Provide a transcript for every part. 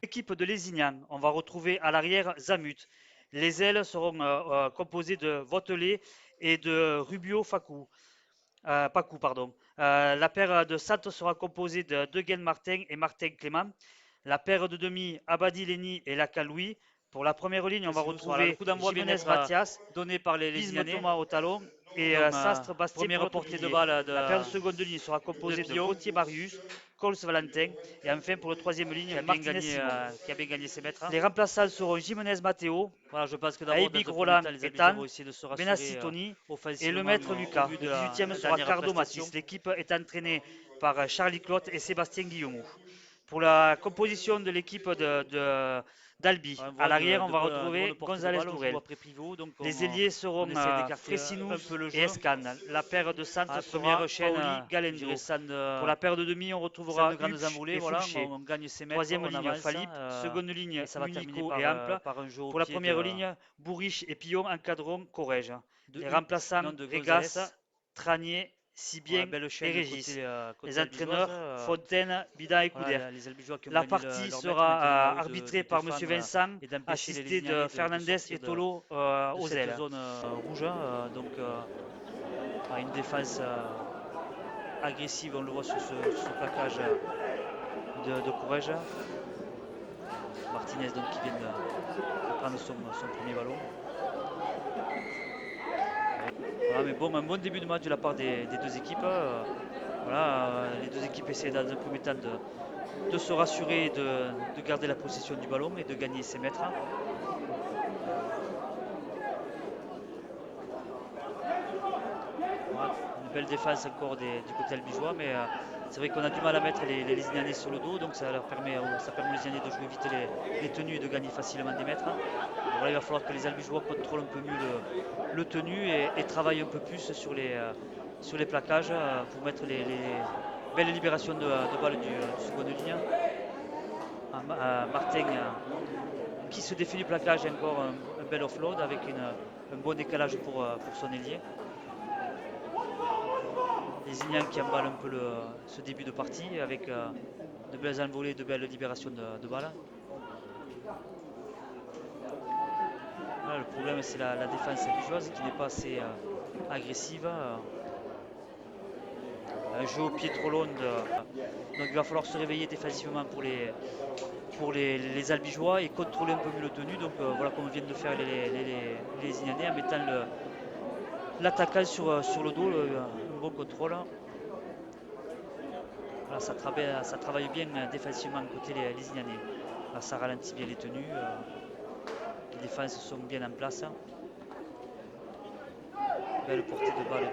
l'équipe de Lézignan, on va retrouver à l'arrière Zamut. Les ailes seront composées de Votelet et de Rubio Pacou. La paire de Santos sera composée de Deguel Martin et Martin Clément. La paire de demi Abadi Leni et Lacan Louis. Pour la première ligne, on va retrouver Jiménez Mathias, donné par les Pisme Lézignanais. Thomas au talon et Sastre Bastien Première pour portée de pilier. balle La paire de seconde ligne sera composée de Gauthier Marius, Cols Valentin et enfin pour le troisième ligne, Martinez Simon. qui a bien gagné ses mètres. Les remplaçants seront Jiménez Matteo, Voilà, je pense que d'abord, Aibig dans un Roland premier temps, les et Albigeois Tan, vont essayer de se rassurer Benassi Tony et le offensivement maître Lucas. au vu Le de la 18e sera dernière Cardo prestation. Mathis. L'équipe est entraînée par Charlie Clotte et Sébastien Guillaumont. Pour la composition de l'équipe d'Albi, à l'arrière, on va retrouver González Tourel. Les ailiers seront Fressinou et Escan. La paire de centre sera Paoli Galendo. Pour la paire de demi, on retrouvera Hupsch et Fouché. On gagne ses mètres, Troisième on ligne, avance, Falip. Seconde ligne, et ça va Munico terminer et Ample. par un jeu au Pour la pied première ligne, Bourriche et Pillon encadront Corrège. de Les Hupp, remplaçants, non de Regas, González. Tranier, Sibien Belle et chaîne Régis. côté Les albigeoise. entraîneurs, Fontaine, Bida et Couder. Les Albigeois qui ont La gagné partie leur sera maître maintenant, arbitrée de par M. défendre Vincent, et d'empêcher les assisté de Lézignanais Fernandez sortir et Tolo aux cette ailes. zone rouge. Une défense agressive, on le voit sur ce plaquage de Courrèges. Martinez donc qui vient de prendre son premier ballon. Voilà, mais bon, un bon début de match de la part des deux équipes. Les deux équipes essaient dans un premier temps de se rassurer et de garder la possession du ballon et de gagner ses mètres. Voilà, une belle défense encore du côté albigeois, mais c'est vrai qu'on a du mal à mettre les Lézignanais sur le dos, donc ça permet aux Lézignanais de jouer vite les tenues et de gagner facilement des mètres. Donc voilà, il va falloir que les albigeois contrôlent un peu mieux le tenu et travaillent un peu plus sur les plaquages pour mettre les belles libérations de balles du seconde ligne. Martin qui se défie du plaquage et encore un bel offload avec un bon décalage pour son ailier. Lézignan qui emballe un peu ce début de partie avec de belles envolées, de belles libérations de balles. Là, le problème c'est la défense albigeoise qui n'est pas assez agressive. Un jeu au pied trop long. Donc il va falloir se réveiller défensivement pour les albigeois et contrôler un peu mieux le tenu. Donc voilà comme viennent de faire les Lézignanais en mettant l'attaquant sur le dos, un bon contrôle. Voilà, ça travaille bien défensivement côté les Lézignanais. Là, ça ralentit bien les tenues. Les défenses sont bien en place. Belle portée de balle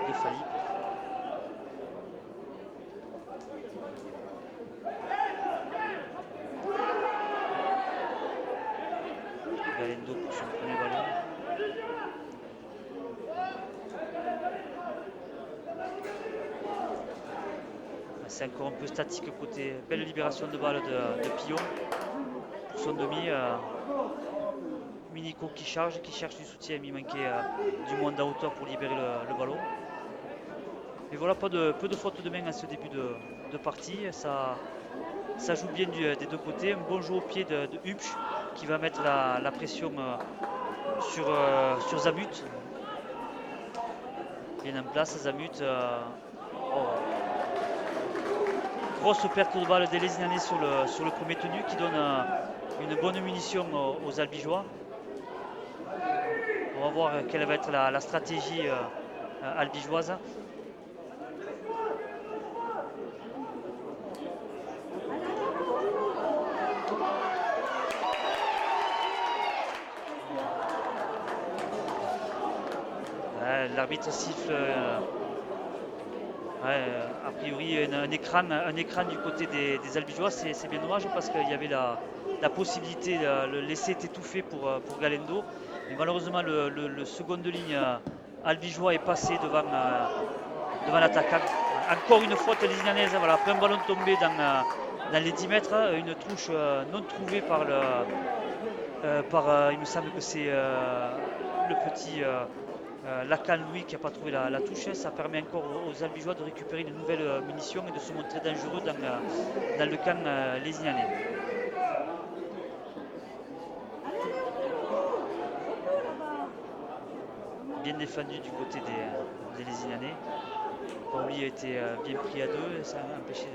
de Falip. Galendo pour son premier ballon. C'est encore un peu statique côté. Belle libération de balle de Pillon pour son demi. Minico qui cherche du soutien, il manquait du monde à hauteur pour libérer le ballon. Mais voilà, peu de fautes de main à ce début de partie. Ça joue bien des deux côtés. Un bon jeu au pied de Hupsch qui va mettre la pression sur Zamut. Bien en place, Zamut. Grosse perte de balle des Lézignanais sur le premier tenu qui donne une bonne munition aux albigeois. On va voir quelle va être la stratégie albigeoise. L'arbitre siffle a priori un écran du côté des albigeois. C'est bien dommage parce qu'il y avait la possibilité, l'essai était tout fait pour Galendo. Mais malheureusement le second de ligne albigeois est passé devant l'attaquant. Encore une faute lézignanaise, voilà, après un ballon tombé dans les 10 mètres, une touche non trouvée par il me semble que c'est le petit Lacan Louis qui n'a pas trouvé la touche. Ça permet encore aux albigeois de récupérer une nouvelle munition et de se montrer dangereux dans le camp lézignanais. bien défendu du côté des Lézignanais. Paoli a été bien pris à deux et ça a empêché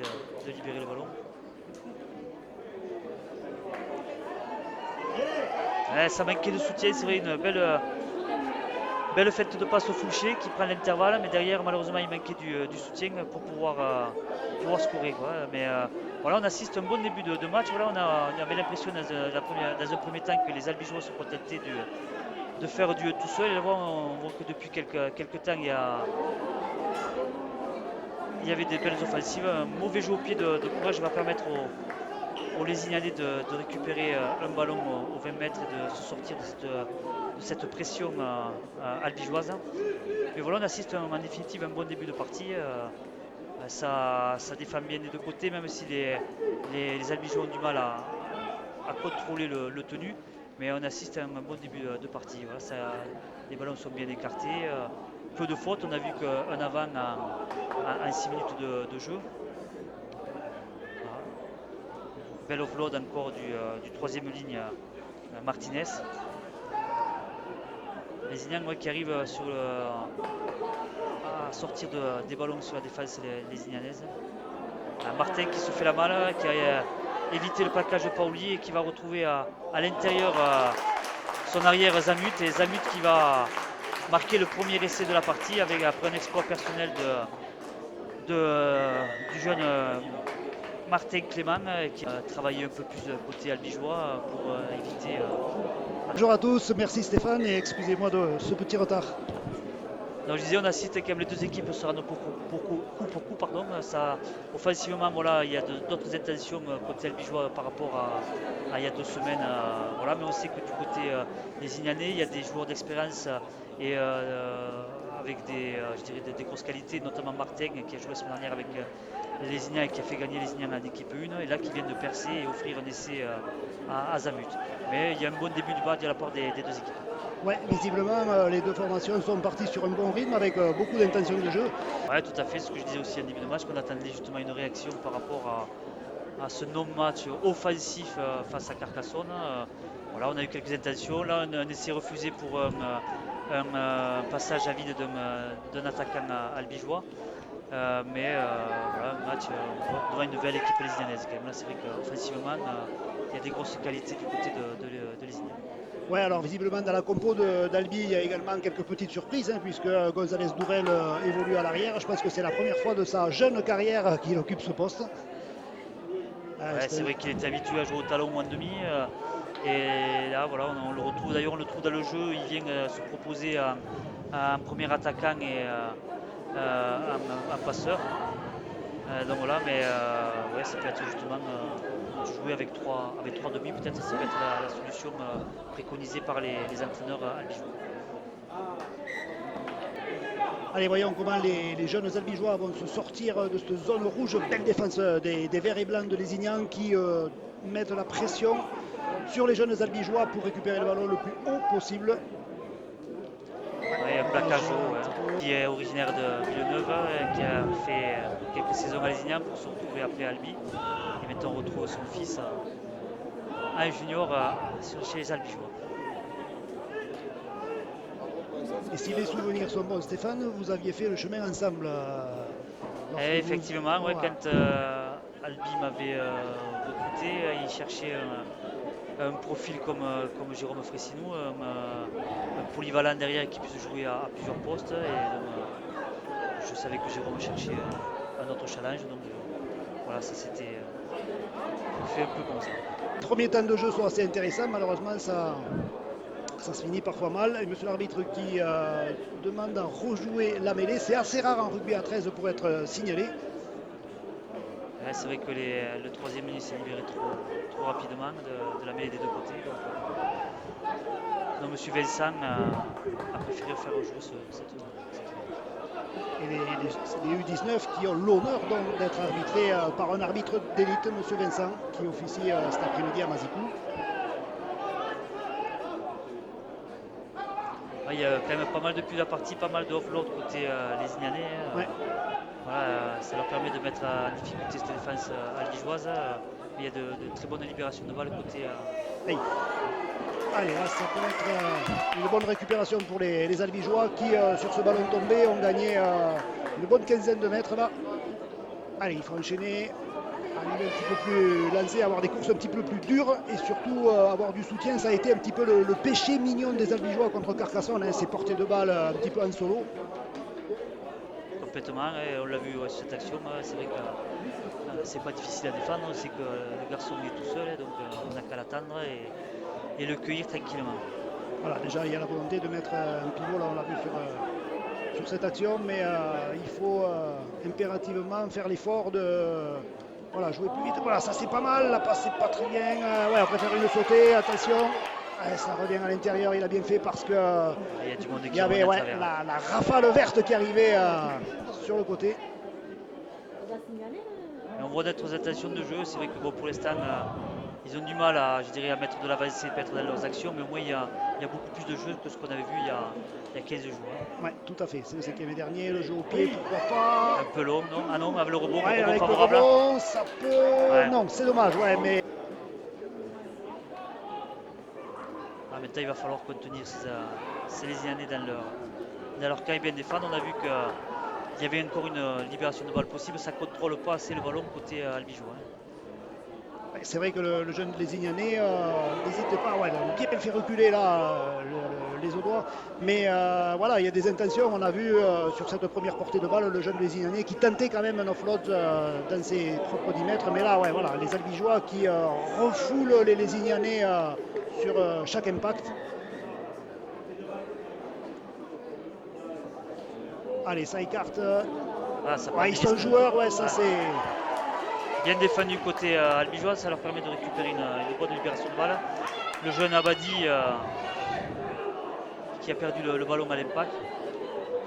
de libérer le ballon. Ouais, ça manquait de soutien, c'est vrai, une belle fête de passe au Fouché qui prend l'intervalle, mais derrière malheureusement il manquait du soutien pour pouvoir scorer, quoi. Mais voilà, on assiste à un bon début de match. Voilà, on avait l'impression dans un premier temps que les Albigeois se contentaient de faire du tout seul. Et là, on voit que depuis quelques temps il y avait des belles offensives. Un mauvais jeu au pied de Courage va permettre aux Lézignanais de récupérer un ballon aux 20 mètres et de se sortir de cette pression albigeoise. Mais voilà, on assiste en définitive à un bon début de partie. Ça défend bien des deux côtés, même si les Albigeois ont du mal à contrôler le tenu. Mais on assiste à un bon début de partie. Voilà, les ballons sont bien écartés. Peu de fautes. On a vu qu'un avant en 6 minutes de jeu. Voilà. Bel offload encore du troisième ligne Martinez. Les Ignans qui arrivent à sortir des ballons sur la défense les Ignanaises. Martin qui se fait la malle, qui a évité le plaquage de Paoli et qui va retrouver à l'intérieur son arrière Zamut. Et Zamut qui va marquer le premier essai de la partie après un exploit personnel du jeune Martin Clément qui a travaillé un peu plus côté albigeois pour éviter. Bonjour à tous, merci Stéphane et excusez-moi de ce petit retard. Donc, je disais, on assiste quand même les deux équipes se rendent coup pour coup. Ça, offensivement, voilà, il y a d'autres intentions côté albigeois par rapport à il y a 2 semaines. Voilà, mais on sait que du côté des Ignanais, il y a des joueurs d'expérience et avec des grosses qualités, notamment Martin qui a joué la semaine dernière avec les Ignans et qui a fait gagner les Ignans en équipe 1 et là qui vient de percer et offrir un essai à Zamut. Mais il y a un bon début de match de la part des deux équipes. Ouais, visiblement, les deux formations sont parties sur un bon rythme avec beaucoup d'intention de jeu. Ouais, tout à fait, ce que je disais aussi en début de match, qu'on attendait justement une réaction par rapport à ce non-match offensif face à Carcassonne. Voilà, on a eu quelques intentions. Là, un essai refusé pour un passage à vide d'un attaquant albigeois. Mais voilà, un match devant une nouvelle équipe lézignanaise. Là, c'est vrai qu'offensivement, il y a des grosses qualités du côté de Lézignan. Ouais, alors visiblement dans la compo d'Albi, il y a également quelques petites surprises, puisque González Dourel évolue à l'arrière. Je pense que c'est la première fois de sa jeune carrière qu'il occupe ce poste. Ouais, c'est vrai qu'il était habitué à jouer au talon ou en demi. Et là, voilà, on le retrouve. D'ailleurs, on le trouve dans le jeu. Il vient se proposer un premier attaquant et un passeur. Donc voilà, mais ouais, ça peut être justement jouer avec trois demi, peut-être ça peut être la solution préconisée par les entraîneurs albigeois. Allez, voyons comment les jeunes albigeois vont se sortir de cette zone rouge. Belle défense des verts et blancs de Lézignan qui mettent la pression sur les jeunes albigeois pour récupérer le ballon le plus haut possible. Oui, un plaquage haut, qui est originaire de Villeneuve, qui a fait quelques saisons à Lézignan pour se retrouver après à Albi. Et maintenant on retrouve son fils en junior chez les Albigeois. Et si les souvenirs sont bons, Stéphane, vous aviez fait le chemin ensemble. Effectivement, ouais, quand Albi m'avait recruté, il cherchait un profil comme Jérôme Fressinou, un polyvalent derrière qui puisse jouer à plusieurs postes. Et je savais que Jérôme cherchait un autre challenge. Donc voilà, ça s'était fait un peu comme ça. Les premiers temps de jeu sont assez intéressants, malheureusement ça se finit parfois mal. Et monsieur l'arbitre qui demande à rejouer la mêlée. C'est assez rare en rugby à 13 pour être signalé. Ouais, c'est vrai que le troisième ligne s'est libéré trop rapidement de la mêlée des deux côtés. Donc monsieur Vincent a préféré faire rejouer cette et les U19 qui ont l'honneur d'être arbitrés par un arbitre d'élite, monsieur Vincent, qui officie cet après-midi à Mazicou. Il y a quand même pas mal de buts à partie, pas mal de offload côté Lézignanais. Ouais. Voilà, ça leur permet de mettre en difficulté cette défense albigeoise. Il y a de très bonnes libérations de balles côté. Hey. Allez, là, ça peut être une bonne récupération pour les Albigeois qui, sur ce ballon tombé, ont gagné une bonne quinzaine de mètres là. Allez, il faut enchaîner, arriver un petit peu plus lancé, avoir des courses un petit peu plus dures et surtout avoir du soutien. Ça a été un petit peu le péché mignon des Albigeois contre Carcassonne, hein, ces portées de balles un petit peu en solo. Complètement, et on l'a vu cette action, c'est vrai que c'est pas difficile à défendre, c'est que le garçon est tout seul, donc on n'a qu'à l'attendre et le cueillir tranquillement. Voilà, déjà il y a la volonté de mettre un pivot, là on l'a vu sur cette action, mais il faut impérativement faire l'effort de voilà, jouer plus vite. Voilà, ça c'est pas mal, la passe c'est pas très bien. Ouais, on préfère une sautée, attention. Ouais, ça revient à l'intérieur, il a bien fait parce que il y avait la rafale verte qui arrivait sur le côté. Mais on voit d'autres intentions de jeu, c'est vrai que bon, pour l'instant ils ont du mal à mettre de l'avancée peut-être dans leurs actions, mais au moins il y a beaucoup plus de jeu que ce qu'on avait vu il y a 15 jours. Oui, tout à fait. C'est le 5e dernier, le jeu au pied, pourquoi pas. Un peu long, non? Ah non, avec le rebond, ouais, avec favorable. Le rebond, ça peut. Ouais. Non, c'est dommage, ouais, mais. Maintenant, il va falloir contenir ces Lésignanais dans leur camp et bien défendre. On a vu qu'il y avait encore une libération de balle possible. Ça ne contrôle pas assez le ballon côté albigeois. C'est vrai que le jeune Lésignanais n'hésite pas, ouais, bien fait reculer là les Audois, mais voilà, il y a des intentions. On a vu sur cette première portée de balle le jeune Lésignanais qui tentait quand même un offload dans ses propres 10 mètres, mais là, ouais, voilà, les Albigeois qui refoulent les Lésignanais sur chaque impact. Allez, ça écarte. Ils sont joueurs, ouais, ça c'est. Bien défendu côté albigeois, ça leur permet de récupérer une bonne libération de balle. Le jeune Abadi qui a perdu le ballon à l'impact.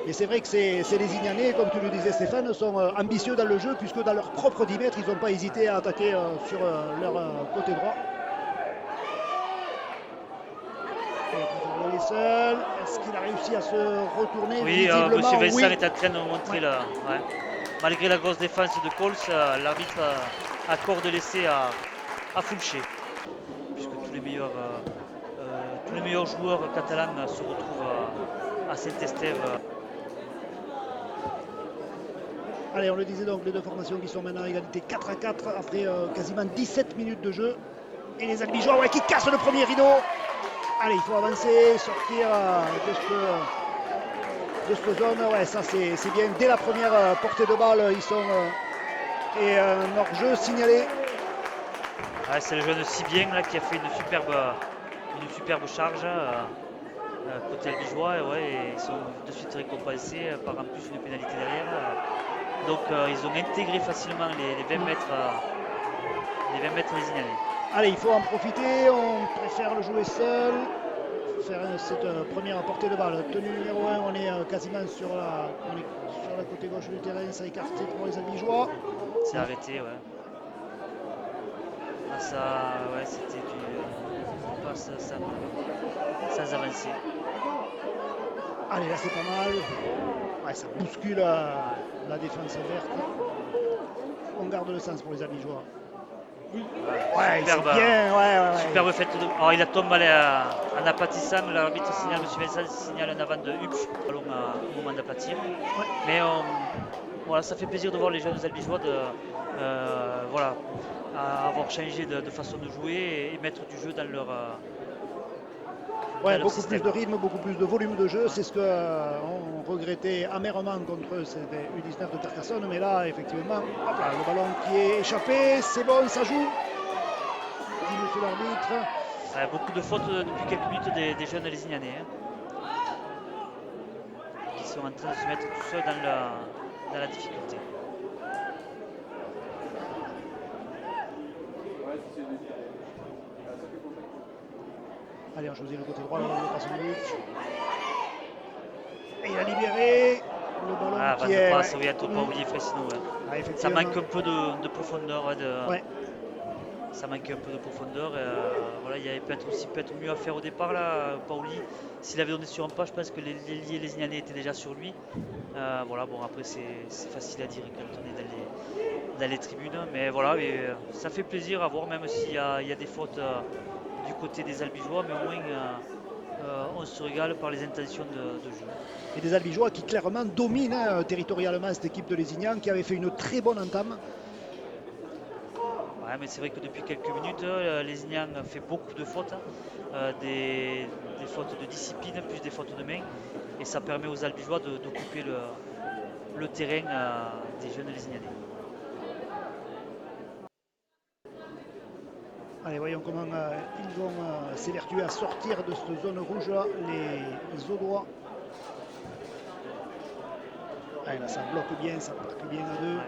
Et c'est vrai que ces Lésignanais, comme tu le disais Stéphane, sont ambitieux dans le jeu puisque dans leurs propres 10 mètres, ils n'ont pas hésité à attaquer sur leur côté droit. Il est seul. Est-ce qu'il a réussi à se retourner? Oui, M. Vincent est en train de montrer là. Ouais. Malgré la grosse défense de Cols, l'arbitre accorde l'essai à Fulcher. Puisque tous les meilleurs joueurs catalans se retrouvent à Saint-Estève. Allez, on le disait donc, les deux formations qui sont maintenant à égalité 4-4 après quasiment 17 minutes de jeu. Et les Albigeois qui cassent le premier rideau. Allez, il faut avancer, sortir de cette zone. Ouais, ça c'est bien. Dès la première portée de balle, ils sont et un hors-jeu signalé. Ouais, c'est le jeune Sibien là, qui a fait une superbe charge côté albigeois. Et ils sont de suite récompensés par en plus une pénalité derrière. Donc ils ont intégré facilement les 20 mètres lésignanais. Allez, il faut en profiter, on préfère le jouer seul, faire cette première portée de balle. Tenue numéro 1, on est quasiment sur la côté gauche du terrain, ça écarté pour les Albigeois. C'est arrêté, ouais. Ah, ça, ouais, c'était du passe sans avancer. Allez, là c'est pas mal. Ouais, ça bouscule la défense verte. On garde le sens pour les Albigeois. Ouais, superbe fait de. Alors il a tombé en aplatissant, l'arbitre signale, M. Vincent signale un avant de Hupsch au moment d'aplatir. Ouais. Mais voilà, ça fait plaisir de voir les jeunes albigeois avoir changé de façon de jouer et mettre du jeu dans leur. Ouais, beaucoup plus de rythme, beaucoup plus de volume de jeu, c'est ce qu'on regrettait amèrement contre cette U19 de Carcassonne, mais là, effectivement, hop là, le ballon qui est échappé, c'est bon, ça joue, dit monsieur l'arbitre. Beaucoup de fautes depuis quelques minutes des jeunes Lésignanais, qui sont en train de se mettre tout seuls dans la difficulté. Allez, on choisit le côté droit, le passe de but. Et il a libéré le ballon qui est... Ça manque un peu de profondeur. Ça manque un peu de profondeur. Voilà, il y avait peut-être mieux à faire au départ là, Paoli. S'il avait donné sur un pas, je pense que les Lésignanais étaient déjà sur lui. Voilà, bon après c'est facile à dire quand on est dans les tribunes, mais voilà, ça fait plaisir à voir, même s'il y a des fautes du côté des Albigeois, mais au moins on se régale par les intentions de jeu. Et des Albigeois qui clairement dominent territorialement cette équipe de Lézignan qui avait fait une très bonne entame. Ouais, mais c'est vrai que depuis quelques minutes, Lézignan fait beaucoup de fautes, des fautes de discipline plus des fautes de main, et ça permet aux Albigeois d'occuper le terrain des jeunes Lézignanais. Allez, voyons comment ils vont s'évertuer à sortir de cette zone rouge là, les Audois. Allez, là ça bloque bien, ça marque bien à deux.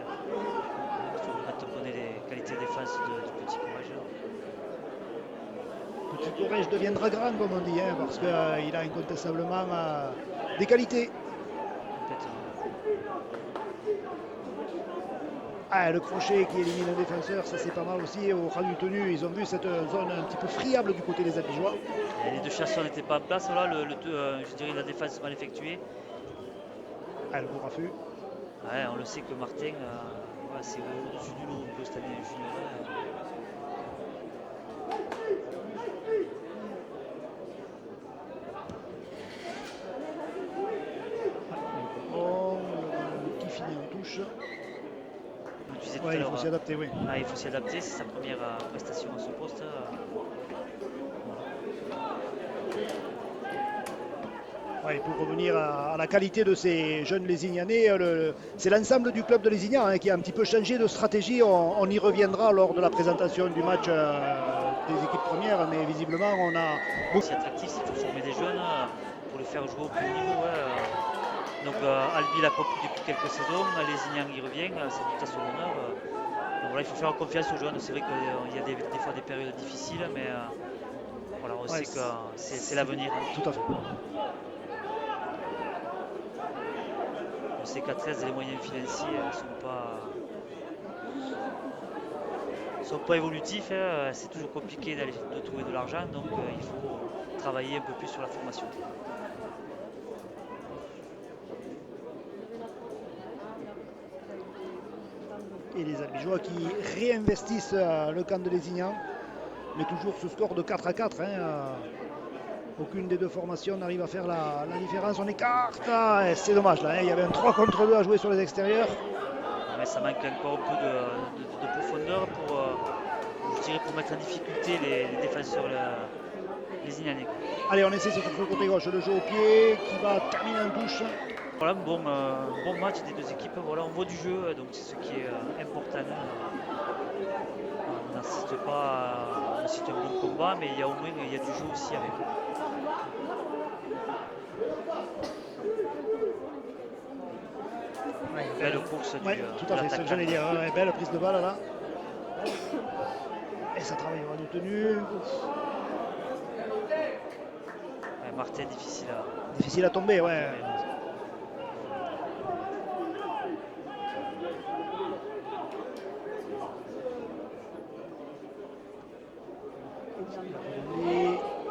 Quand on connaît les qualités de défense du petit Courage. Petit Courage deviendra grand comme on dit, hein, parce qu'il a incontestablement des qualités. Ah, le crochet qui élimine un défenseur, ça c'est pas mal aussi. Au ras du tenu, ils ont vu cette zone un petit peu friable du côté des Albigeois. Les deux chasseurs n'étaient pas en place, là, je dirais la défense mal effectuée. Ah, le beau raffut. Ouais, on le sait que Martin, c'est au-dessus du lot un peu cette année junior. Qui finit en touche. Ouais, il faut s'y adapter, oui. Il faut s'y adapter, c'est sa première prestation à ce poste. Ouais, pour revenir à la qualité de ces jeunes Lézignanais, c'est l'ensemble du club de Lézignan qui a un petit peu changé de stratégie. On y reviendra lors de la présentation du match des équipes premières, mais visiblement on a beaucoup. C'est attractif, c'est pour former des jeunes, pour les faire jouer au plus haut niveau. Donc Albi l'a compris depuis quelques saisons, Lézignan y revient, c'est tout à son honneur. Donc voilà, il faut faire confiance aux jeunes. C'est vrai qu'il y a des fois des périodes difficiles, mais voilà, on sait que c'est l'avenir. Tout à fait. On sait qu'à 13, les moyens financiers ne sont pas évolutifs. C'est toujours compliqué de trouver de l'argent, donc il faut travailler un peu plus sur la formation. Et les Albigeois qui réinvestissent le camp de Lézignan, mais toujours ce score de 4-4. Aucune des deux formations n'arrive à faire la différence. On écarte. C'est dommage là. Il y avait un 3 contre 2 à jouer sur les extérieurs. Mais ça manque encore un peu de profondeur pour mettre en difficulté les défenseurs lézignanais. Allez, on essaie sur le côté gauche. Le jeu au pied qui va terminer en touche. Voilà, bon match des deux équipes. Voilà, on voit du jeu, donc c'est ce qui est important. On n'assiste pas à un bon combat, mais il y a au moins du jeu aussi avec eux. Belle course tout à fait, c'est ce que j'allais dire. Belle prise de balle là. Et ça travaille au ras du tenu. Martin, difficile à tomber, ouais.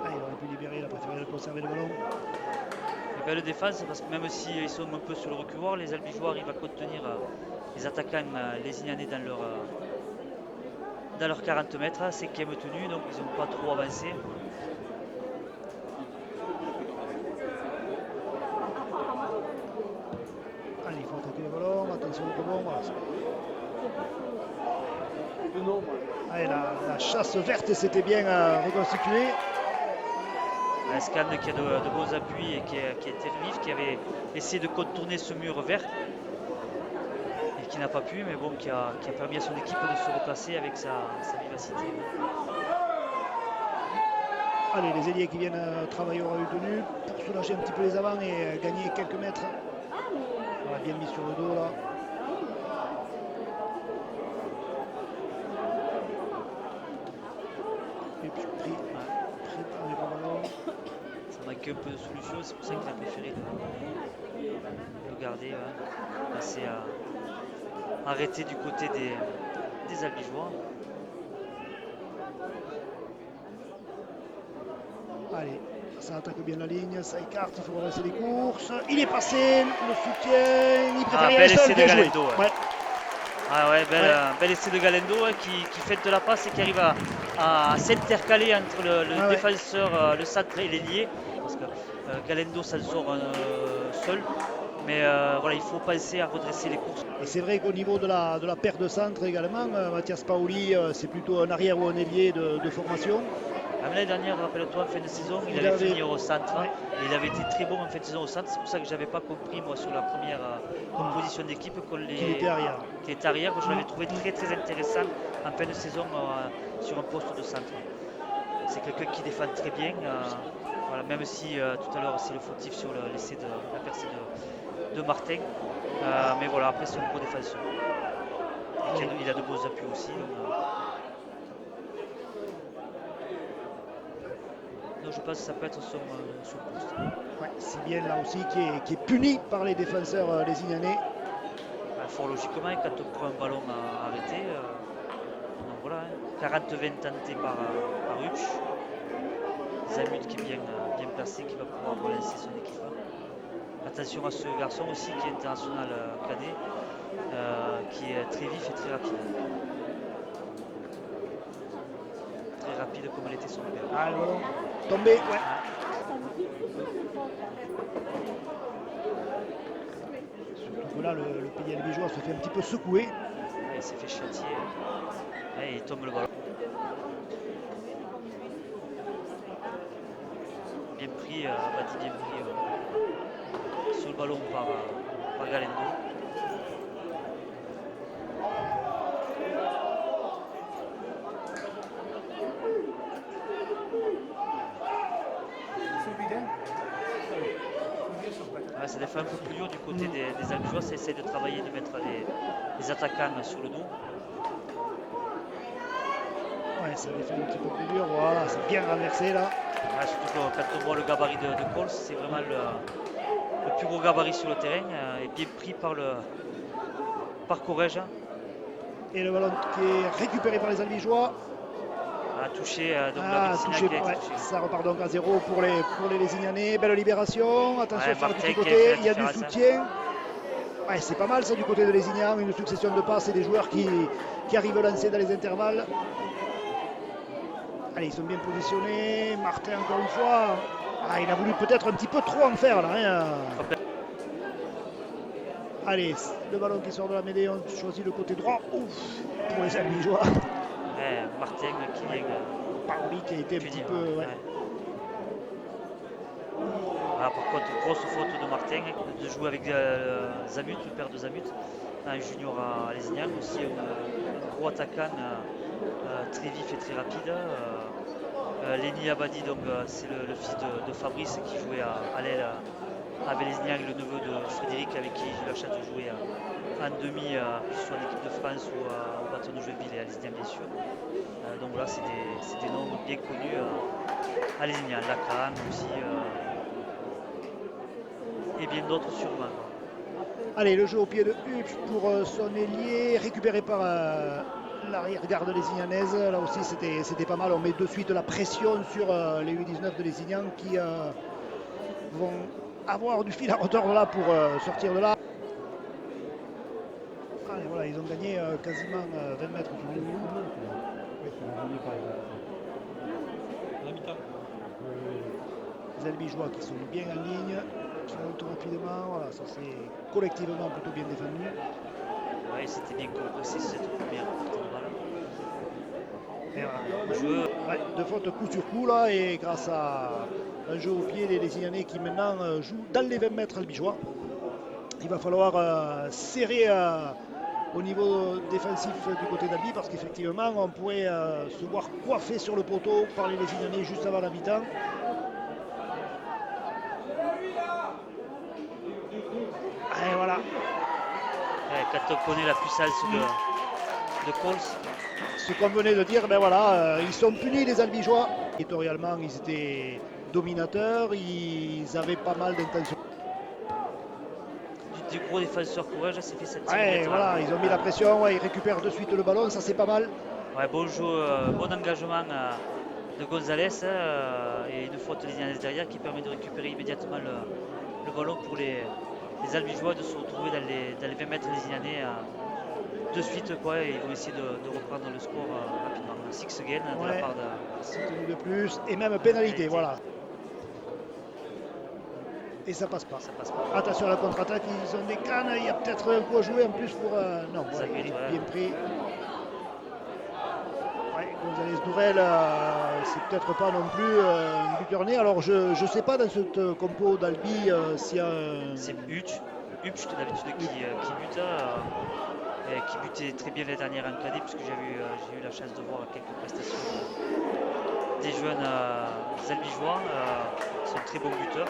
Il aurait pu libérer, il a préféré conserver le ballon. Belle défense parce que même s'ils sont un peu sur le reculoir, les Albigeois arrivent à contenir les attaquants lézignanais dans leurs 40 mètres, 5e tenue, donc ils n'ont pas trop avancé. Allez, il faut attaquer le ballon, attention au rebond. Voilà. Allez, la chasse verte s'était bien reconstituée. Un Scan qui a de beaux appuis et qui était vif, qui avait essayé de contourner ce mur vert et qui n'a pas pu, mais bon, qui a permis à son équipe de se replacer avec sa vivacité. Allez, les ailiers qui viennent travailler au ras du tenu pour soulager un petit peu les avants et gagner quelques mètres. Voilà, bien mis sur le dos là. Et puis pris par les ballons. Ça manque un peu de solution, c'est pour ça qu'il a préféré le garder. C'est arrêté du côté des Albigeois. Allez, ça attaque bien la ligne, ça écarte, il faut relancer les courses. Il est passé, le soutien, il préfère y aller seul, bien joué. Ah ouais, bel essai de Galendo hein, qui fait de la passe et qui arrive à s'intercaler entre le défenseur, le centre et l'ailier. Parce que Galendo s'en sort seul. Mais voilà, il faut penser à redresser les courses. Et c'est vrai qu'au niveau de la paire de centre également, Mathias Paoli, c'est plutôt un arrière ou un ailier de formation. L'année dernière, rappelle-toi, en fin de saison, il avait fini au centre. Ouais. Et il avait été très bon en fin de saison au centre. C'est pour ça que je n'avais pas compris, moi, sur la première composition d'équipe, qu'il était arrière. Qu'il était arrière. Je l'avais trouvé très très intéressant en fin de saison sur un poste de centre. C'est quelqu'un qui défend très bien. Voilà, même si tout à l'heure, c'est le fautif sur l'essai de la percée de Martin. Mais voilà, après, c'est un gros défenseur. Et il a de beaux appuis aussi. Donc je pense que ça peut être son poste. Ouais, c'est bien là aussi qui est puni par les défenseurs lésignanais. Fort logiquement, quand on prend un ballon arrêté, donc voilà, 40-20 tenté par Hutch. Zamut qui est bien placé, qui va pouvoir relancer son équipe. Attention à ce garçon aussi qui est international cadet, qui est très vif et très rapide. Très rapide comme l'était son père. Ah, le ballon tombé, ouais. Surtout que là, le pays albigeois se fait un petit peu secouer. Ouais, il s'est fait châtier. Ouais, il tombe le ballon. Bien pris, Abadi bien pris sur le ballon par Galendo. Ouais, ça défend un peu plus dur du côté des Albigeois, ça essaie de travailler, de mettre les attaquants sur le dos. Ouais, ça défend un petit peu plus dur, voilà, c'est bien renversé là. Ouais, surtout quand on voit le gabarit de Coles, c'est vraiment le plus gros gabarit sur le terrain et bien pris par Corrège. Et le ballon qui est récupéré par les Albigeois. A touché, donc touché, ouais, ça repart donc à 0 pour les Lésignanais. Belle libération, attention sur le petit côté, il y a du soutien. Ouais, c'est pas mal ça du côté de Lézignan, une succession de passes et des joueurs qui arrivent à lancer dans les intervalles. Allez, ils sont bien positionnés. Martin encore une fois. Ah, il a voulu peut-être un petit peu trop en faire là. Hein. Allez, le ballon qui sort de la mêlée, on choisit le côté droit. Ouf, pour les Albigeois. Ouais, Martin qui vient. Paoli qui a été un petit peu. Ouais. Voilà, par contre, grosse faute de Martin de jouer avec Zamut, le père de Zamut, un junior à Lézignan, aussi un gros attaquant très vif et très rapide. Lenny Abadi, donc c'est le fils de Fabrice qui jouait à l'aile avec Lézignan, le neveu de Frédéric avec qui j'ai eu la chance de jouer en demi, soit en équipe de France ou au bâton de Joinville et à Lézignan bien sûr. Donc là c'est des noms bien connus à Lézignan, Lacan aussi et bien d'autres sûrement. Allez, le jeu au pied de Hutch pour son ailier, récupéré par l'arrière-garde lézignanaise. Là aussi c'était pas mal, on met de suite la pression sur les U19 de Lézignan qui vont avoir du fil à retordre là pour sortir de là. Allez, voilà, ils ont gagné quasiment 20 mètres sur le milieu. Les Albigeois qui sont bien en ligne, qui montent rapidement. Voilà, ça c'est collectivement plutôt bien défendu. Oui, c'était bien aussi cette première jeu. Ouais, de faute coup sur coup là, et grâce à un jeu au pied des Lézignanais qui maintenant jouent dans les 20 mètres albigeois. Il va falloir serrer au niveau défensif du côté d'Albi parce qu'effectivement on pourrait se voir coiffé sur le poteau par les Lézignanais juste avant la mi-temps. Et voilà. Ouais, quand on connaît la puissance de Coles. Ce qu'on venait de dire, ben voilà, ils sont punis les Albigeois. Territorialement, ils étaient dominateurs, ils avaient pas mal d'intentions. Du gros défenseur courage, ça fait 7 ouais, voilà, ils ont mis la pression, ouais, ils récupèrent de suite le ballon, ça c'est pas mal. Ouais, bon jeu, bon engagement de Gonzalez et une faute lézignaise derrière qui permet de récupérer immédiatement le ballon pour les Albigeois de se retrouver dans les 20 mètres lézignanais de suite, quoi, et ils vont essayer de reprendre le score rapidement. 6 again de la part de... 6 tenues de plus, et même pénalité, voilà. Et ça passe pas. Attention à la contre-attaque, ils ont des cannes, il y a peut-être un coup à jouer en plus pour... non, voilà, bien pris. Ouais, González Dourel, c'est peut-être pas non plus un buteur né. Alors je ne sais pas dans cette compo d'Albi s'il y a un... C'est Hutch d'habitude qui butait très bien l'année dernière en cadet, puisque j'ai eu la chance de voir quelques prestations des jeunes albigeois. C'est un très bon buteur.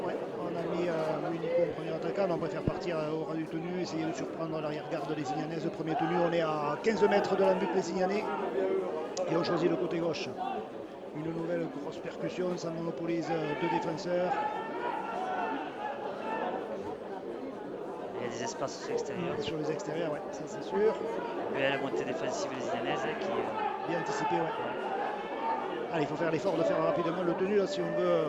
Ouais, on a mis Munico en premier attaquant, on préfère partir au ras du tenu, essayer de surprendre l'arrière-garde des Signanais. Le premier tenu, on est à 15 mètres de l'embut des Signanais et on choisit le côté gauche. Une nouvelle grosse percussion, ça monopolise deux défenseurs. Il y a des espaces sur l'extérieur. Sur les extérieurs, ouais, ça c'est sûr. Et la montée défensive des Signanaises qui... Bien anticipé, ouais. Allez, il faut faire l'effort de faire rapidement le tenu là, si on veut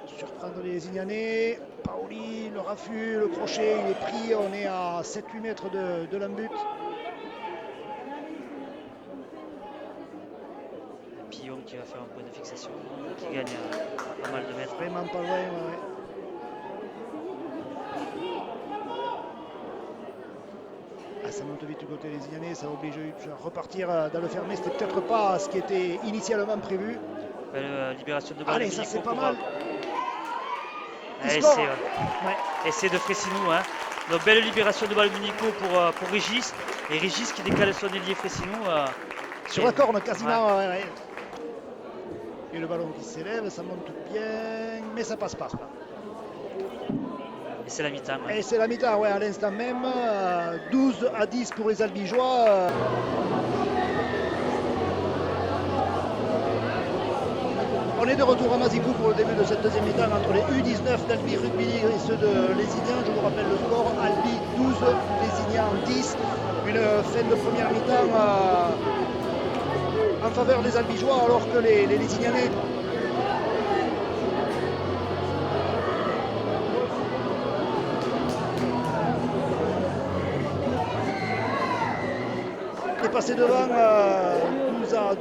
surprendre les Signanais. Paoli, le raffut, le crochet, il est pris. On est à 7-8 mètres de l'embut. Pillon qui va faire un point de fixation, qui gagne pas mal de mètres. Vraiment pas loin, ouais. Ça monte vite du côté des Signanais, ça oblige à repartir dans le fermé. C'était peut-être pas ce qui était initialement prévu. Libération de balle. Allez, ça c'est pas mal. Essai de Fressinou. Hein. Donc, belle libération de balle Munico pour Régis. Et Régis qui décale son ailier Fressinou. Sur la corne quasiment. Ouais. Et le ballon qui s'élève, ça monte bien, mais ça passe pas. Et c'est la mi-temps. Hein. Et c'est la mi-temps, ouais, à l'instant même. 12-10 pour les Albigeois. On est de retour à Mazicou pour le début de cette deuxième mi-temps entre les U19 d'Albi Rugby et ceux de Lézignan. Je vous rappelle le score, Albi 12, Lézignan 10. Une fin de première mi-temps en faveur des Albigeois alors que les Lézignanais est passé devant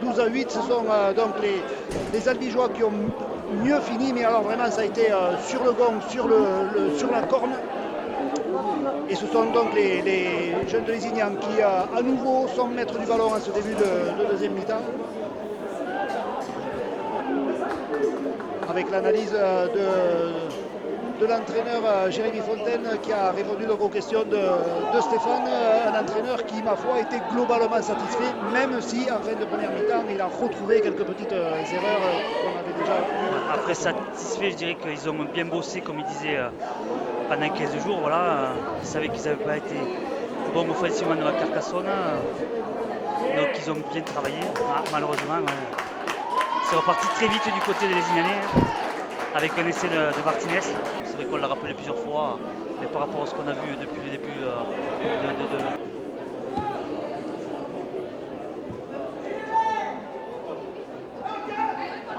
12 à 8. Ce sont donc les Albigeois qui ont mieux fini, mais alors vraiment ça a été sur le gong, sur la corne. Et ce sont donc les jeunes de Lézignan qui à nouveau sont maîtres du ballon en ce début de deuxième mi-temps. Avec l'analyse de l'entraîneur Jérémy Fontaine qui a répondu donc aux questions de Stéphane, un entraîneur qui, ma foi, était globalement satisfait, même si en fin de première mi-temps, il a retrouvé quelques petites erreurs qu'on avait déjà eues. Après satisfait, je dirais qu'ils ont bien bossé, comme il disait, pendant 15 jours. Voilà. Ils savaient qu'ils n'avaient pas été bons offensivement dans la Carcassonne. Donc ils ont bien travaillé, malheureusement. C'est reparti très vite du côté des Lézignanais, avec un essai de Martinez. C'est vrai qu'on l'a rappelé plusieurs fois, mais par rapport à ce qu'on a vu depuis le début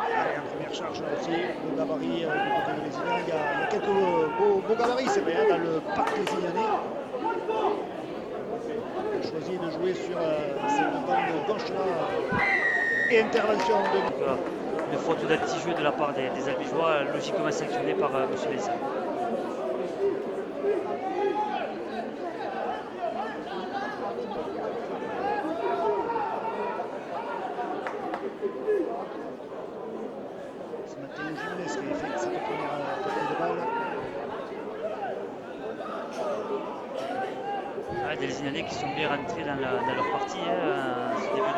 En première charge aussi, le gabarit du côté de Lézignan. Il y a quelques beaux gabarits, c'est vrai, dans le parc lézignanais. On a choisi de jouer sur cette bande gauche-là. Et intervention de... Une faute d'anti-jeu de la part des Albigeois, logiquement sanctionnée par M. Vincent. C'est Matteo Jimenez qui a fait cette première portée de balle. Des Lézignanais qui sont bien rentrés dans leur partie, ce début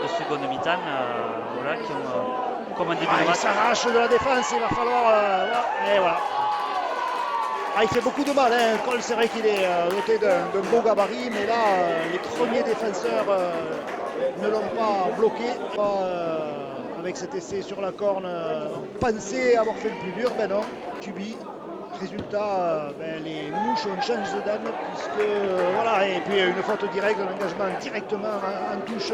de seconde mi-temps, voilà, qui ont comme un début de match. Il s'arrache de la défense, il va falloir... et voilà. Il fait beaucoup de mal, hein. Cole, c'est vrai qu'il est doté d'un beau gabarit, mais là, les premiers défenseurs ne l'ont pas bloqué. Avec cet essai sur la corne, pensait avoir fait le plus dur, ben non, Kubi. Résultat, les mouches ont changé d'âne, puisque voilà, et puis une faute directe, un engagement directement en touche.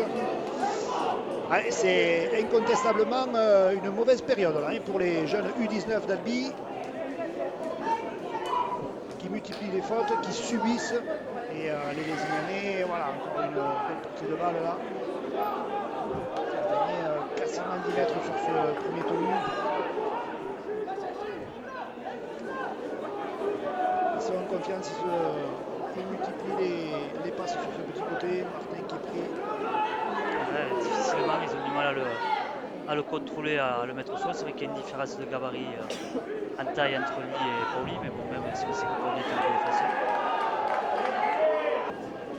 C'est incontestablement une mauvaise période là, pour les jeunes U19 d'Albi qui mutent multiplient les fautes, qui subissent. Et les Lézignanais, voilà, encore une belle portée de balle là. Qui a gagné quasiment 10 mètres sur ce premier tenu. Ils sont en confiance, ils multiplient les passes sur ce petit côté. Martin qui est pris. Ouais, difficilement, ils ont du mal à le contrôler, à le mettre au sol. C'est vrai qu'il y a une différence de gabarit en taille entre lui et Pauli, mais bon, même si c'est qu'on est un peu défenseur.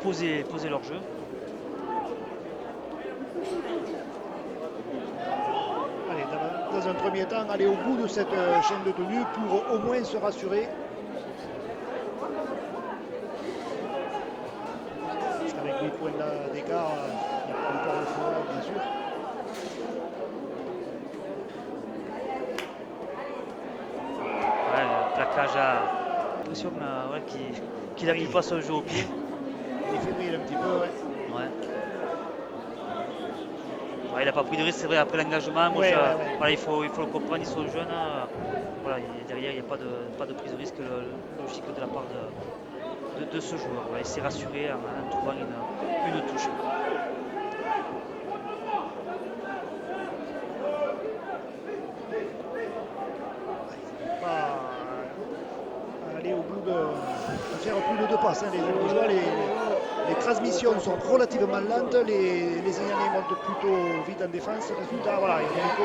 Poser leur jeu. Allez, dans un premier temps, aller au bout de cette chaîne de tenue pour au moins se rassurer. Parce qu'avec 8 points d'écart, il n'y a pas encore le feu là, bien sûr. Ouais, le plaquage a l'impression qu'il n'appuie pas son jeu au pied. Il est fébrile un petit peu, ouais. Ouais, il n'a pas pris de risque, c'est vrai, après l'engagement. Voilà, il faut le comprendre, ils sont jeunes. Voilà, derrière, il n'y a pas de prise de risque logique de la part de ce joueur. Ouais, il s'est rassuré en trouvant une touche. Pas aller au bout de faire plus de 2 passes. Hein, les Albigeois, les transmissions sont relativement lentes, les Lézignanais montent plutôt vite en défense. Résultat, voilà, il y a Nico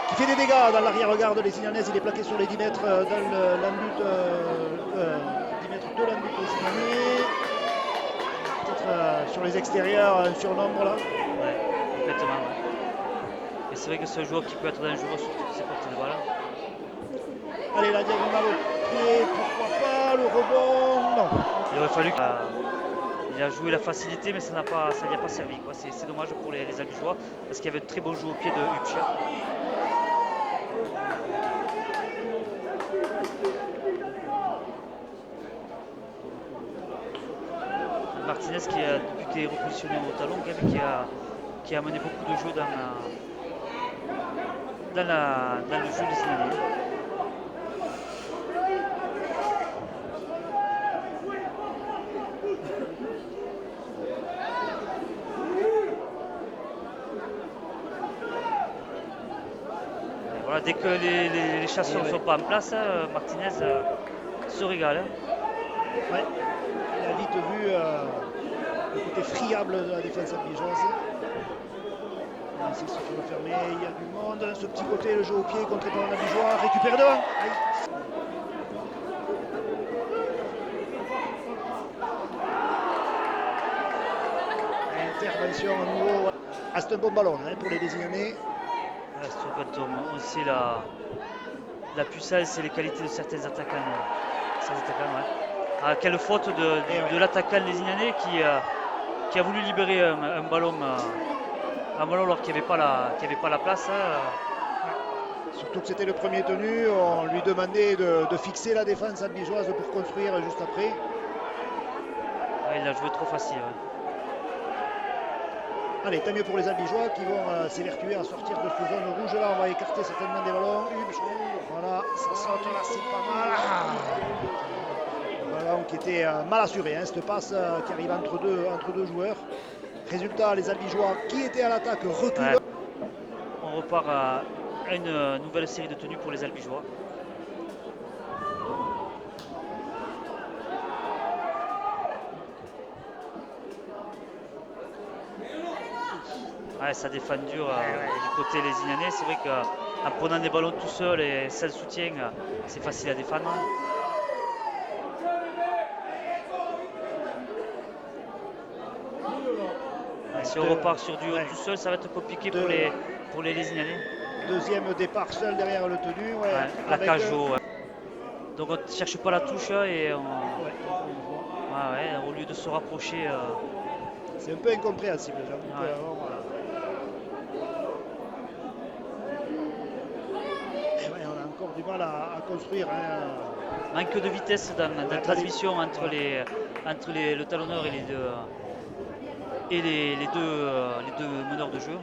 qui fait des dégâts dans l'arrière-garde lézignanaise. Il est plaqué sur les 10 mètres dans l'embut 10 mètres de l'embut lézignanais. Peut-être sur les extérieurs, un surnombre là. Ouais, complètement. Ouais. Et c'est vrai que c'est un joueur qui peut être dangereux sur toutes ces portées de balle. Allez, la diagonale au pied, pourquoi pas, le rebond, non. Il aurait fallu qu'il a joué la facilité, mais ça n'y a pas servi. C'est dommage pour les Albigeois, parce qu'il y avait de très bons jeux au pied de Hupcher. Martinez qui a depuis qu'il est repositionné au talon, qui a amené beaucoup de jeux dans le jeu des Sénégalais. Voilà, dès que les chasseurs ne sont pas en place, Martinez se régale. Ouais. Il a vite vu le côté friable de la défense albigeoise. C'est ce qu'il va fermer, il y a du monde. Ce petit côté, le jeu au pied contré par l'albigeois, récupère devant. Aïe. Intervention à nouveau. Ah, c'est un bon ballon hein, pour les Lézignanais. Ouais, quand on sait la puissance et les qualités de certains attaquants. Ouais. Ah, quelle faute de l'attaquant lézignanais qui a voulu libérer un ballon alors qu'il n'y avait pas la place. Surtout que c'était le premier tenu, on lui demandait de fixer la défense albigeoise pour construire juste après. Ouais, il a joué trop facile. Ouais. Allez, tant mieux pour les Albigeois qui vont s'évertuer à sortir de cette zone rouge là. On va écarter certainement des ballons. Voilà, ça saute là, c'est pas mal. Ballon qui était mal assuré, hein, cette passe qui arrive entre deux joueurs. Résultat, les Albigeois qui étaient à l'attaque reculent. Ouais. On repart à une nouvelle série de tenues pour les Albigeois. Ouais, ça défend dur du côté lézignanais. C'est vrai qu'en prenant des ballons tout seul et sans soutien, c'est facile à défendre. Si on repart sur du haut tout seul, ça va être compliqué pour les Lézignanais. Deuxième départ seul derrière le tenu. Ouais, la cage haut. Ouais. Donc on ne cherche pas la touche et au lieu de se rapprocher. C'est un peu incompréhensible, j'avoue. On a encore du mal à construire. Hein. Manque de vitesse dans la transmission entre le talonneur et les deux meneurs de jeu.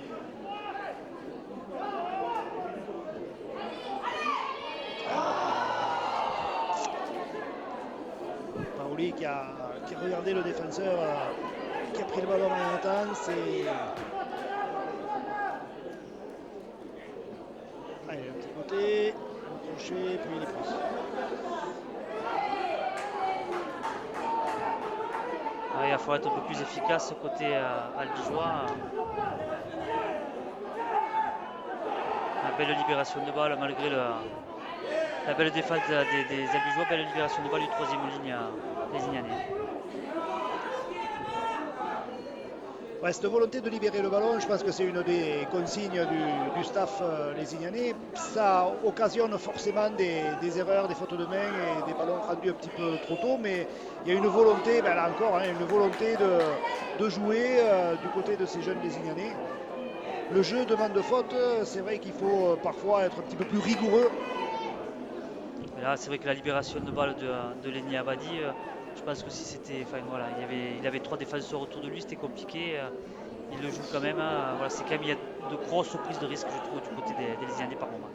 Joly qui a regardé le défenseur, qui a pris le ballon en même temps. Allez, le petit côté, le crochet, puis il est pris. Il va falloir être un peu plus efficace côté albigeois. Une belle libération de balle malgré la belle défense des albigeois, belle libération de balle du troisième ligne lézignanais. Ouais, cette volonté de libérer le ballon, je pense que c'est une des consignes du staff lézignanais. Ça occasionne forcément des erreurs, des fautes de main et des ballons rendus un petit peu trop tôt, mais il y a une volonté, là encore, une volonté de jouer du côté de ces jeunes lézignanais. Le jeu demande de faute, c'est vrai qu'il faut parfois être un petit peu plus rigoureux. Et là, c'est vrai que la libération de balle de Lenny Abadi, je pense que si c'était. Enfin voilà, il avait 3 défenseurs autour de lui, c'était compliqué. Il le joue quand même. Voilà, c'est quand même, il y a de grosses prises de risque, je trouve, du côté des Lézignanais par moment.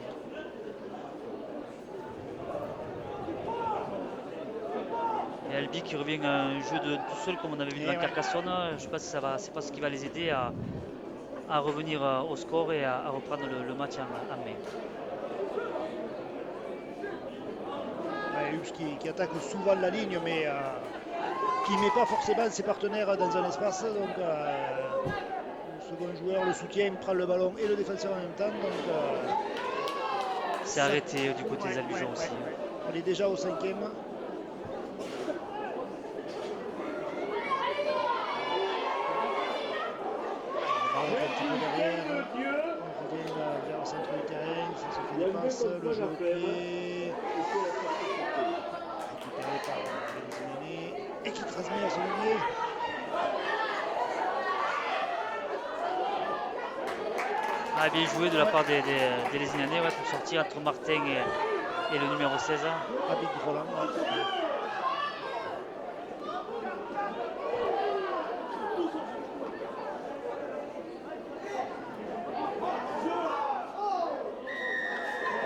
Et Albi qui revient à un jeu de tout seul comme on avait vu dans Carcassonne, je pense que c'est pas ce qui va les aider à revenir au score et à reprendre le match en main. Hughes qui attaque souvent la ligne, mais qui ne met pas forcément ses partenaires dans un espace. Donc le second joueur le soutient, prend le ballon et le défenseur en même temps. C'est arrêté du côté des albigeois aussi. On est déjà au 5e. On revient vers le centre du terrain, ça se fait des passes, le jeu au pied. Récupéré par les Lézignanais et qui transmet à son allié. Bien joué de la part des Lézignanais pour sortir entre Martin et le numéro 16. Rapide Roland.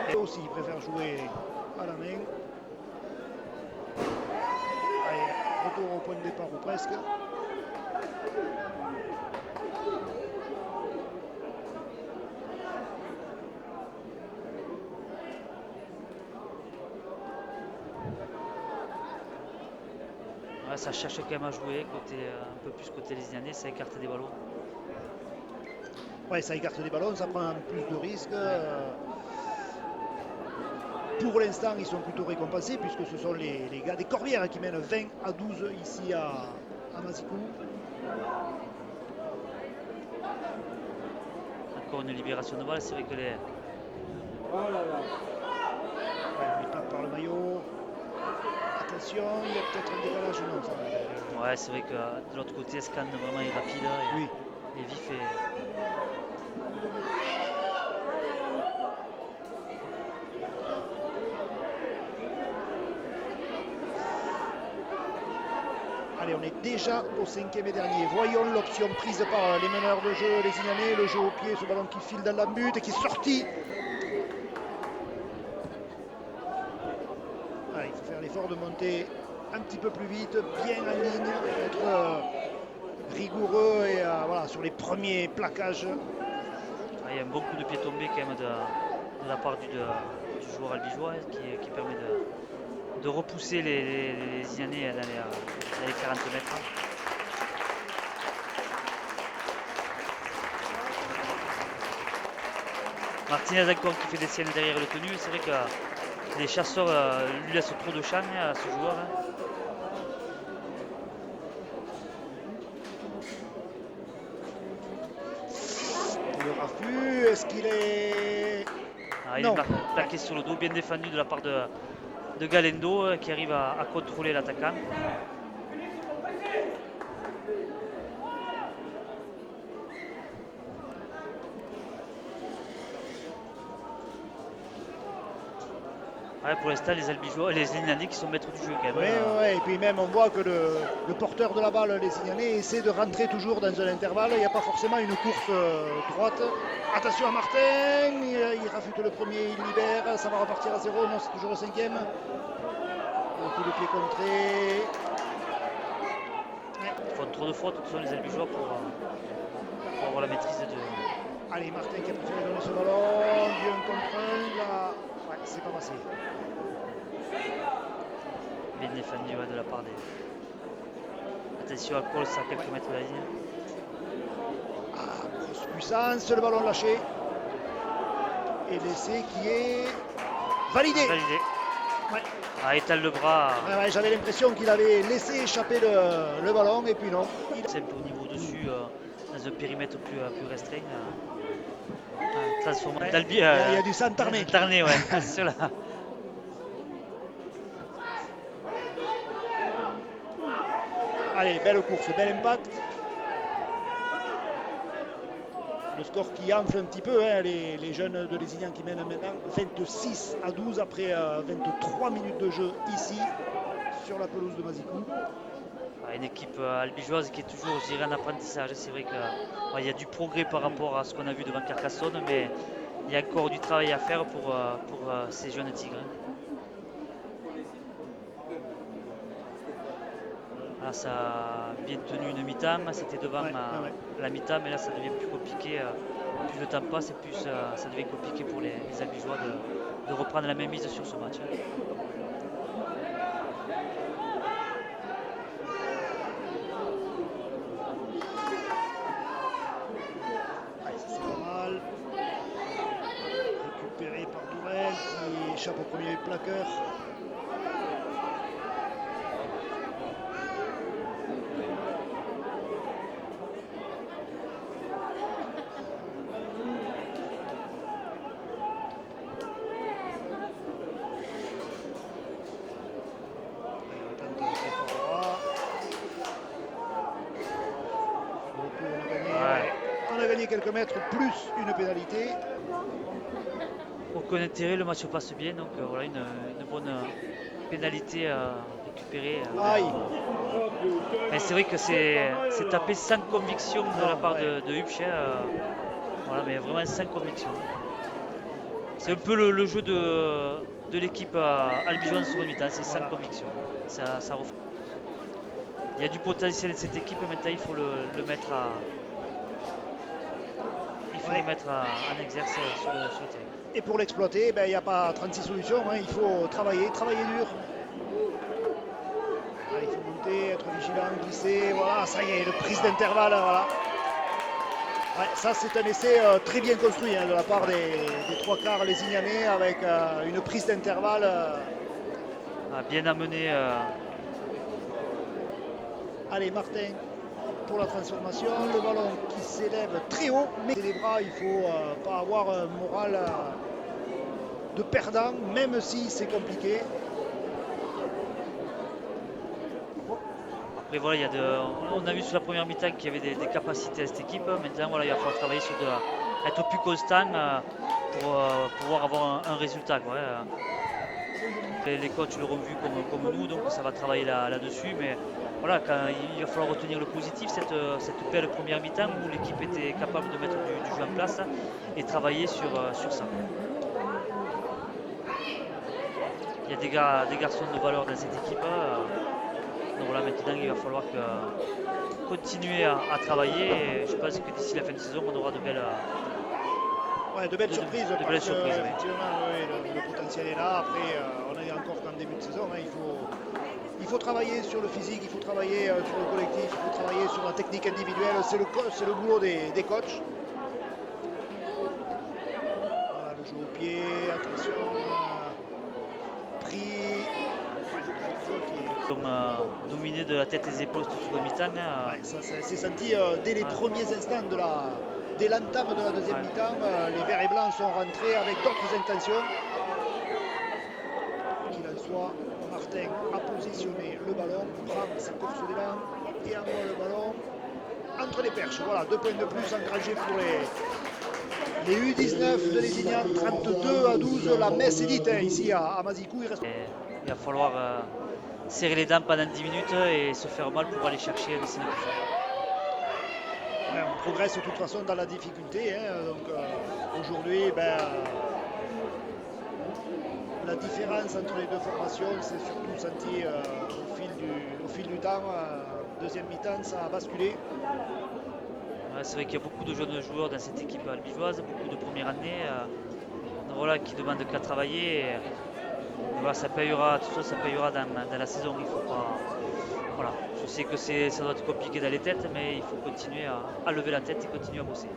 Et aussi, il préfère jouer à la main. Allez, retour au point de départ ou presque. Ça cherche quand même à jouer un peu plus côté lézignanais, ça écarte des ballons. Ouais, ça écarte des ballons, ça prend plus de risques. Pour l'instant, ils sont plutôt récompensés puisque ce sont les gars des Corbières qui mènent 20-12 ici à Mazicou. Encore une libération de balle, c'est vrai que les... Il tape par le maillot. Attention, il y a peut-être un décalage, non ça... Ouais, c'est vrai que de l'autre côté, Scan vraiment est rapide et vif. Allez, on est déjà au 5e et dernier. Voyons l'option prise par les meneurs de jeu, les Lézignanais, le jeu au pied, ce ballon qui file dans la but et qui est sorti. Il faut faire l'effort de monter un petit peu plus vite, bien en ligne, être rigoureux et voilà, sur les premiers plaquages. Il y a un bon coup de pied tombé quand même de la part du joueur albigeois qui permet de repousser les Lézignanais dans les 40 mètres. Martinez encore qui fait des siennes derrière le tenu. C'est vrai que les chasseurs lui laissent trop de champ à ce joueur. Le raffut, est-ce qu'il est... Il est plaqué sur le dos, bien défendu de la part de Galendo qui arrive à contrôler l'attaquant. Pour l'instant, les albigeois, les Lézignanais qui sont maîtres du jeu quand même. Oui, et puis même on voit que le porteur de la balle, les Lézignanais, essaie de rentrer toujours dans un intervalle. Il n'y a pas forcément une course droite. Attention à Martin, il rafute le premier, il libère, ça va repartir à 0. Non, c'est toujours le 5e. Le coup de pied contré. font trop de fautes, ce sont les Albigeois pour avoir la maîtrise de. Allez, Martin qui a préféré donner ce ballon, bien contre un, là, ouais, c'est pas passé. Bien défendu de la part des. Attention à Cols à quelques mètres de la ligne. Ah, grosse puissance, le ballon lâché. Et l'essai qui est validé. Validé. Ouais. Ah, étale le bras. Ouais, j'avais l'impression qu'il avait laissé échapper le ballon et puis non. C'est un peu au niveau dessus, dans un périmètre plus restreint. Transformant Dalby. Il y a du sang tarné. Tarné, ouais. Cela. Allez, belle course, bel impact. Le score qui enfle un petit peu, hein, les jeunes de Lézignan qui mènent maintenant 26 à 12 après 23 minutes de jeu ici sur la pelouse de Mazicou. Une équipe albigeoise qui est toujours, je dirais, en apprentissage. C'est vrai qu'il y a du progrès par rapport à ce qu'on a vu devant Carcassonne, mais il y a encore du travail à faire pour ces jeunes tigres. Là, ça a bien tenu une mi-temps, c'était devant la mi-temps, mais là ça devient plus compliqué. Plus le temps passe et plus ça devient compliqué pour les Albigeois de reprendre la même mise sur ce match. C'est pas mal. Récupéré par Tourelle qui échappe au premier plaqueur. On a gagné quelques mètres plus une pénalité. Aucun intérêt, le match passe bien, donc voilà une bonne pénalité récupérée. Aïe. Mais c'est vrai que c'est tapé sans conviction de la part de Hupsch. Voilà, mais vraiment sans conviction. C'est un peu le jeu de l'équipe albigeoise sur le mi-temps, c'est sans conviction. Ça il y a du potentiel de cette équipe, maintenant il faut le mettre en exerce sur le terrain. Et pour l'exploiter, il n'y a pas 36 solutions, hein, il faut travailler dur. Allez, il faut monter, être vigilant, glisser, voilà, ça y est, une prise d'intervalle, voilà. Ouais, ça c'est un essai très bien construit hein, de la part des trois quarts lézignanais avec une prise d'intervalle. Bien amené. Allez, Martin pour la transformation, le ballon qui s'élève très haut, mais les bras, il ne faut pas avoir un moral de perdant, même si c'est compliqué. Après voilà, on a vu sur la première mi-temps qu'il y avait des capacités à cette équipe. Maintenant voilà, il va falloir travailler sur être plus constant pour pouvoir avoir un résultat. Quoi. Les coachs l'auront vu comme nous, donc ça va travailler là-dessus. Mais voilà, il va falloir retenir le positif, cette belle première mi-temps où l'équipe était capable de mettre du jeu en place et travailler sur ça. Il y a des garçons de valeur dans cette équipe. Donc voilà, maintenant il va falloir continuer à travailler. Et je pense que d'ici la fin de saison, on aura de belles surprises. De belles surprises, oui. Effectivement, le potentiel est là. Après, on est encore qu'en début de saison. Hein, il faut travailler sur le physique, il faut travailler sur le collectif, il faut travailler sur la technique individuelle. C'est le boulot des coachs. Voilà, le jeu au pied, attention. Pris. Comme dominé de la tête et des épaules tout le mi-temps. Ça s'est senti dès les premiers instants dès l'entame de la deuxième mi-temps. Les verts et blancs sont rentrés avec d'autres intentions. Qu'il en soit, Martin a positionné le ballon, prend sa course d'élan et envoie le ballon entre les perches. Voilà, 2 points de plus engrangés pour les U19 de Lézignan, 32 à 12. La messe est dite ici à Mazicou. Il va falloir serrer les dents pendant 10 minutes et se faire mal pour aller chercher un essai de plus. On progresse de toute façon dans la difficulté. Hein, donc aujourd'hui, la différence entre les deux formations s'est surtout sentie au fil du temps. deuxième mi-temps, ça a basculé. Ouais, c'est vrai qu'il y a beaucoup de jeunes joueurs dans cette équipe albigeoise, beaucoup de première année voilà, qui demandent qu'à travailler. Et voilà, ça payera, tout ça, ça payera dans la saison. Il faut pas, voilà. Je sais que ça doit être compliqué dans les têtes, mais il faut continuer à lever la tête et continuer à bosser.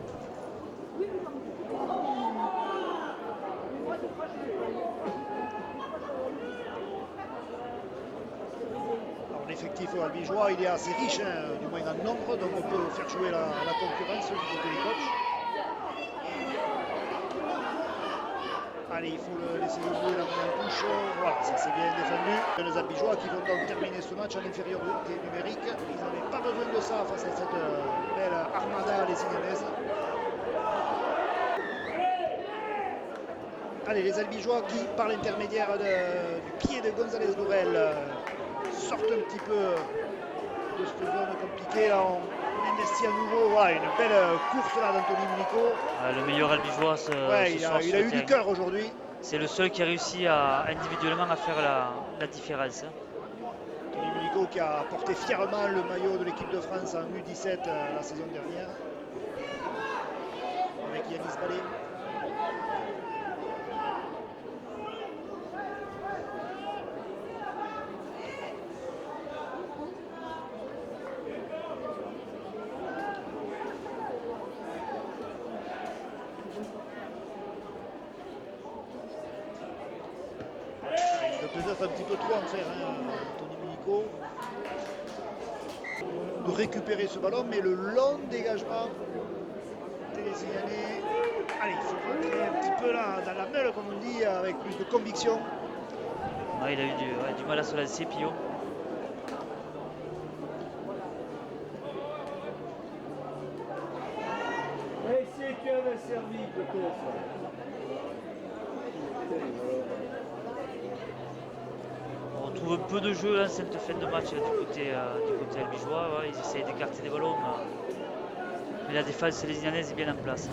L'effectif albigeois, il est assez riche, hein, du moins en nombre, donc on peut faire jouer la concurrence du côté des coachs. Allez, il faut le laisser jouer la main en touche. Voilà, ça c'est bien défendu. Les albigeois qui vont donc terminer ce match en infériorité numérique. Ils n'avaient pas besoin de ça face à cette belle armada léziganaise. Allez, les albigeois qui, par l'intermédiaire du pied de González Durel, sortent un petit peu de cette zone compliquée. Là, on investit à nouveau. Voilà, une belle course là d'Anthony Munico. Le meilleur albigeois ce soir. Il a eu du cœur aujourd'hui. C'est le seul qui a réussi individuellement à faire la différence. Anthony Munico qui a porté fièrement le maillot de l'équipe de France en U17 la saison dernière. Avec Yanis Ballet. Peut-être un petit peu trop en faire, hein, Anthony Munico. De récupérer ce ballon, mais le long dégagement des Lézignanais. Allez, il faut rentrer un petit peu là dans la meule, comme on dit, avec plus de conviction. Ouais, il a eu du mal à se lancer, Pio. On trouve peu de jeu là, cette fin de match du côté albigeois. Ouais, ils essayent d'écarter des ballons, mais la défense lézignanaise est bien en place.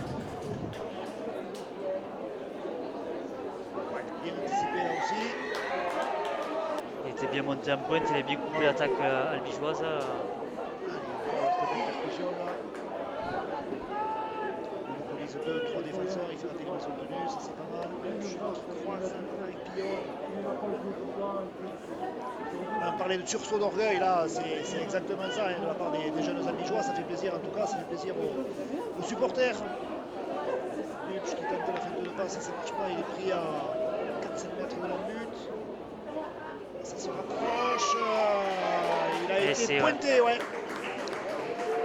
Bien anticipé là aussi. Il était bien monté en pointe, il a bien coupé l'attaque albigeoise. Il utilise 2-3 défenseurs, il fait l'intégration de tenue, ça c'est pas mal. Je croise avec Pillon. On parlait de sursaut d'orgueil, là c'est exactement ça, hein, de la part des jeunes albigeois, ça fait plaisir en tout cas, ça fait plaisir aux supporters. Lutsch qui tente la fin de passe, ça ne marche pas, il est pris à 4-7 mètres de la but. Ça se rapproche, il a été pointé, ouais.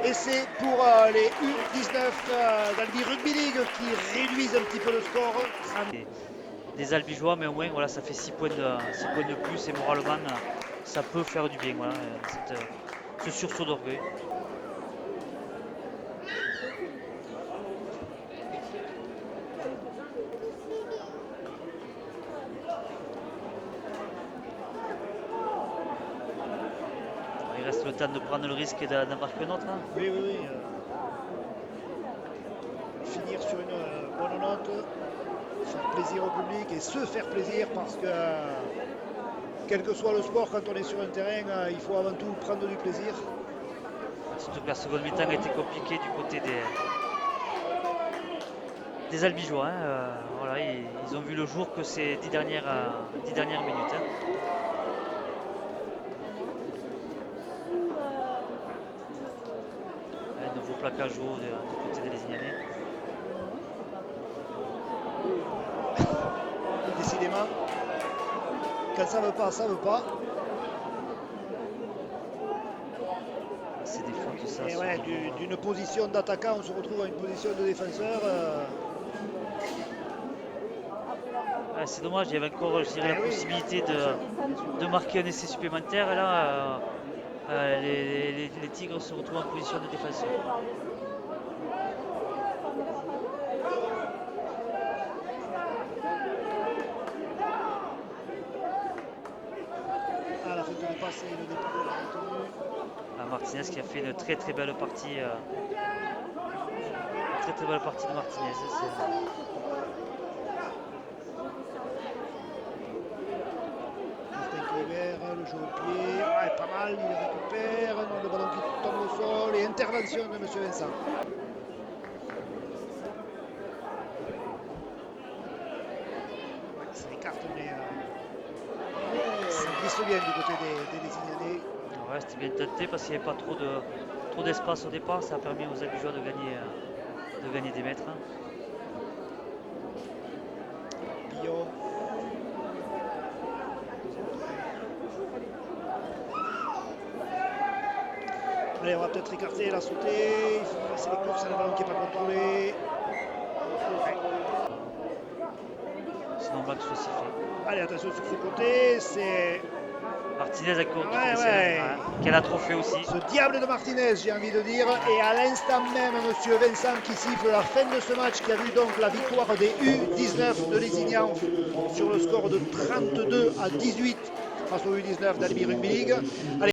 Et c'est pour les U19 d'Albi Rugby League qui réduisent un petit peu le score. Des albigeois, mais au moins voilà, ça fait 6 points de plus et moralement ça peut faire du bien, voilà, ce sursaut d'orgueil. Il reste le temps de prendre le risque et d'en marquer un autre. Hein. Oui. Finir sur une bonne note, faire plaisir au public et se faire plaisir parce que quel que soit le sport, quand on est sur un terrain, il faut avant tout prendre du plaisir. Surtout que la seconde mi-temps a été compliquée du côté des albigeois. Hein. Voilà, ils ont vu le jour que ces 10 dernières minutes. Hein. Un nouveau plaquage haut du côté des Lézignanais. Décidément, quand ça veut pas, ça veut pas. C'est des fautes, ça. Et ouais, d'une position d'attaquant, on se retrouve à une position de défenseur. Ouais, c'est dommage, il y avait encore, je dirais, la possibilité de marquer un essai supplémentaire. Et là, les Tigres se retrouvent en position de défenseur. À la fin de passe et le départ de la retenue. Martinez qui a fait une très belle partie. Très belle partie de Martinez. Martin Philibert, le jeu au pied, ouais, pas mal, il récupère, non, le ballon qui tombe au sol et intervention de M. Vincent. Ouais, ça écarte, mais ça glisse bien du côté des Lézignanais. Ouais, c'était bien tenté parce qu'il n'y avait pas trop d'espace au départ, ça a permis aux Albigeois de gagner des mètres. Billon. Allez, on va peut-être écarter, la sauter. Il faut passer les courses, un ballon qui n'est pas contrôlé. Ouais. Sinon, balle soit sifflé. Allez, attention sur ce côté, c'est Martinez avec quel a trophée aussi. ce diable de Martinez, j'ai envie de dire. Et à l'instant même, M. Vincent qui siffle la fin de ce match, qui a vu donc la victoire des U19 de Lézignan sur le score de 32 à 18 face aux U19 d'Albi Rugby League. Allez,